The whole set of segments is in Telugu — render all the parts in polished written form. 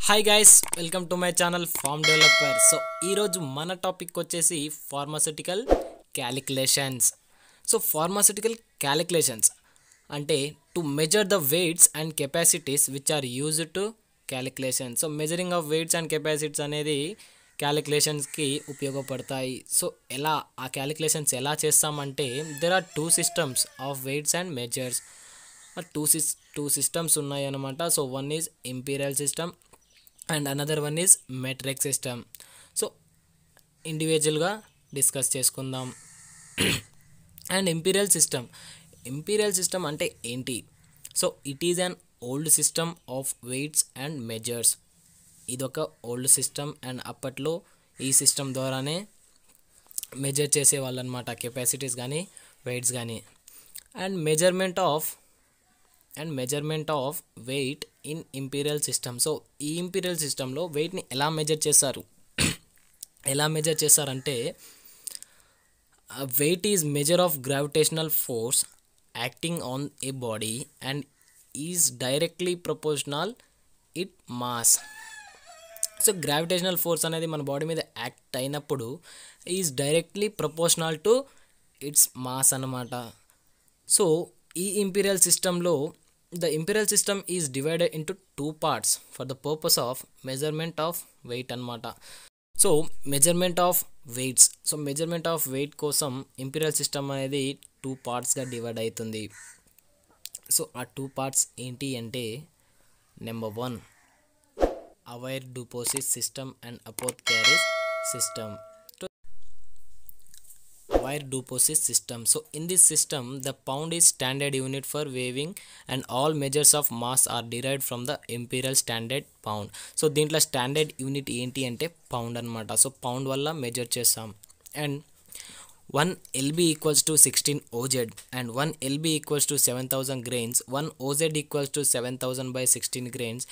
Hi guys, welcome to my channel pharm developer. So ఈరోజు మన టాపిక్ వచ్చేసి pharmaceutical calculations. So pharmaceutical calculations అంటే to measure the weights and capacities which are used to calculation. So measuring of weights and capacities అనేది క్యాలిక్యులేషన్స్కి ఉపయోగపడతాయి. సో ఎలా ఆ క్యాలిక్యులేషన్స్ ఎలా చేస్తామంటే there are two systems of weights and measures. Two systems ఉన్నాయి అన్నమాట. So one is imperial system and another one is metric system. So ఇండివిజువల్గా డిస్కస్ చేసుకుందాం. అండ్ ఇంపీరియల్ సిస్టమ్ అంటే ఏంటి? So it is an old system of weights and measures. ఇదొక ఓల్డ్ సిస్టమ్ అండ్ అప్పట్లో ఈ సిస్టమ్ ద్వారానే మెజర్ చేసేవాళ్ళు అనమాట, కెపాసిటీస్ కానీ వెయిట్స్ కానీ. And measurement of weight in imperial system. So ఈ ఇంపీరియల్ సిస్టంలో వెయిట్ని ఎలా మెజర్ చేస్తారంటే weight is measure of gravitational force acting on a body and is directly proportional it mass. So gravitational force అనేది మన బాడీ మీద యాక్ట్ అయినప్పుడు is directly proportional to its mass అన్నమాట. సో ఈ ఇంపీరియల్ సిస్టంలో the imperial system is divided into two parts for the purpose of measurement of weight అన్నమాట. సో మెజర్మెంట్ ఆఫ్ వెయిట్ కోసం ఇంపీరియల్ సిస్టమ్ అనేది టూ పార్ట్స్గా డివైడ్ అవుతుంది. సో ఆ టూ పార్ట్స్ ఏంటి అంటే number 1 avoirdupois system and apothecaries system. Duposis system. So in this system the pound is standard unit for weighing and all measures of mass are derived from the imperial standard pound. So దీంట్లో స్టాండర్డ్ యూనిట్ ఏంటి అంటే పౌండ్ అనమాట. సో పౌండ్ వల్ల మెజర్ చేస్తాం. And 1 lb equals to 16 OZ and 1 lb equals to 7000 grains. 1 OZ equals to 7000 by 16 grains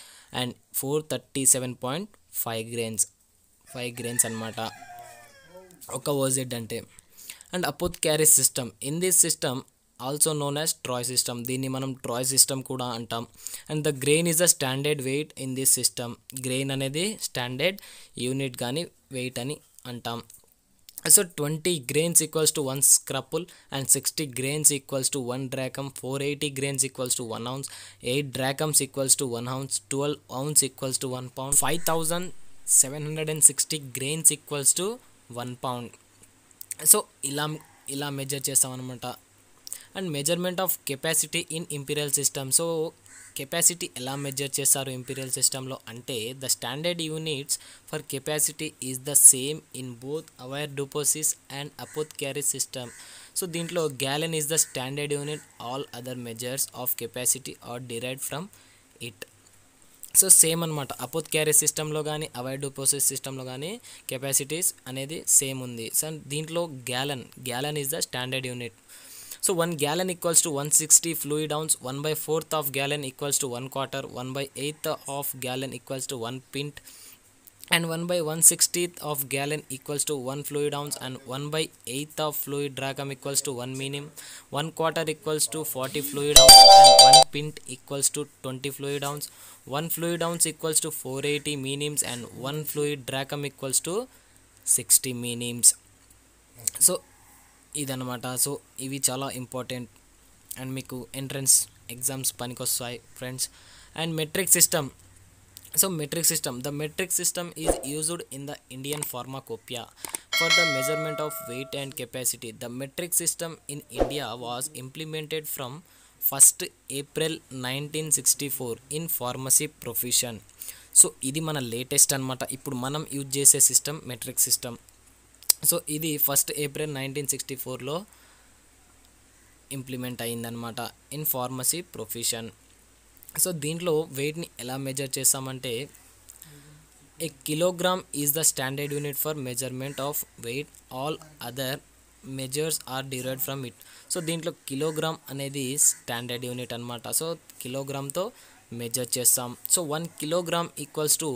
and 437.5 grains అనమాట ఒక OZ అంటే. And apothecaries system. In this system also known as troy system. దీన్ని మనం ట్రాయ్ సిస్టమ్ కూడా అంటాం. And the grain is the standard weight in this system. Grain అనేది స్టాండర్డ్ యూనిట్ కానీ వెయిట్ అని అంటాం. So 20 grains equals to 1 scruple and 60 grains equals to 1 drachm. 480 grains equals to 1 ounce. 8 drachms equals to 1 ounce. 12 ounce equals to 1 pound. 5760 grains equals to 1 pound. So ఇలా మెజర్ చేస్తామన్నమాట. And measurement of capacity in imperial system. So capacity ఎలా మెజర్ చేస్తారు ఇంపీరియల్ సిస్టంలో అంటే the standard units for capacity is the same in both avoirdupois and apothecaries system. So దీంట్లో gallon is the standard unit. All other measures of capacity are derived from it. So same అనమాట. అపోథెకారిస్ సిస్టంలో కానీ అవైర్ డూపోసిస్ సిస్టంలో కానీ కెపాసిటీస్ అనేది సేమ్ ఉంది. సో దీంట్లో gallon is the standard unit. So 1 gallon equals to 160 fluid ounce. 1/4 of gallon equals to 1 quarter. 1/8 of gallon equals to 1 pint and 1/160th of gallon equals to 1 fluid ounce and 1/8 of fluid drachm equals to 1 minim. 1 quarter equals to 40 fluid ounce and 1 pint equals to 20 fluid ounce. 1 fluid ounce equals to 480 minims and 1 fluid drachm equals to 60 minims. So ఇదన్నమాట. సో ఇవి చాలా ఇంపార్టెంట్ అండ్ మీకు ఎంట్రన్స్ ఎగ్జామ్స్ పనికొస్తాయి friends. And metric system. So the metric system is used in the Indian pharmacopoeia for the measurement of weight and capacity. The metric system in India was implemented from 1st April 1964 in pharmacy profession. So ఇది మన లేటెస్ట్ అనమాట. ఇప్పుడు మనం యూజ్ చేసే సిస్టమ్ మెట్రిక్ సిస్టమ్. సో ఇది 1st April 1964లో ఇంప్లిమెంట్ అయిందనమాట ఇన్ ఫార్మసీ ప్రొఫెషన్. సో దీంట్లో వెయిట్ని ఎలా మెజర్ చేస్తామంటే a kilogram is the standard unit for measurement of weight. All other measures are derived from it. So దీంట్లో కిలోగ్రామ్ అనేది స్టాండర్డ్ యూనిట్ అనమాట. సో కిలోగ్రామ్తో మెజర్ చేస్తాం. So 1 kilogram equals to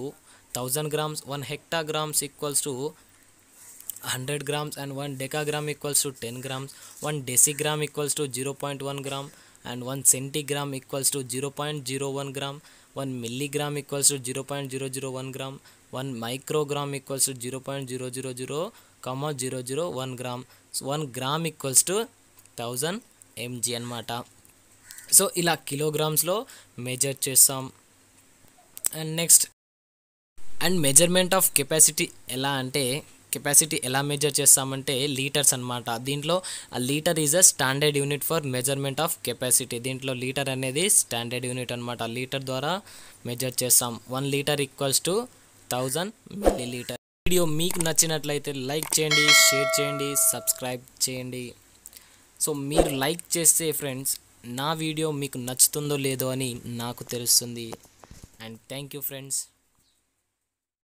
1000 grams. 1 hectagrams equals to 100 grams and 1 decagram equals to 10 grams. 1 decigram equals to 0.1 gram and 1 centigram equals to 0.01 gram. 1 milligram equals to 0.001 gram, 1 microgram equals to 0.000, 001 gram, so 1 gram equals to 1000 mg అనమాట. సో ఇలా కిలోగ్రామ్స్లో మెజర్ చేస్తాం. And next measurement of capacity ఎలా మెజర్ చేస్తామంటే లీటర్స్ అనమాట. దీంట్లో ఆ litre is a standard unit for measurement of capacity. దీంట్లో లీటర్ అనేది స్టాండర్డ్ యూనిట్ అనమాట. లీటర్ ద్వారా మెజర్ చేస్తాం. 1 litre equals to 1000 millilitre. Video మీకు నచ్చినట్లయితే లైక్ చేయండి, షేర్ చేయండి, సబ్స్క్రైబ్ చేయండి. సో మీరు లైక్ చేస్తే ఫ్రెండ్స్ నా వీడియో మీకు నచ్చుతుందో లేదో అని నాకు తెలుస్తుంది. And thank you friends.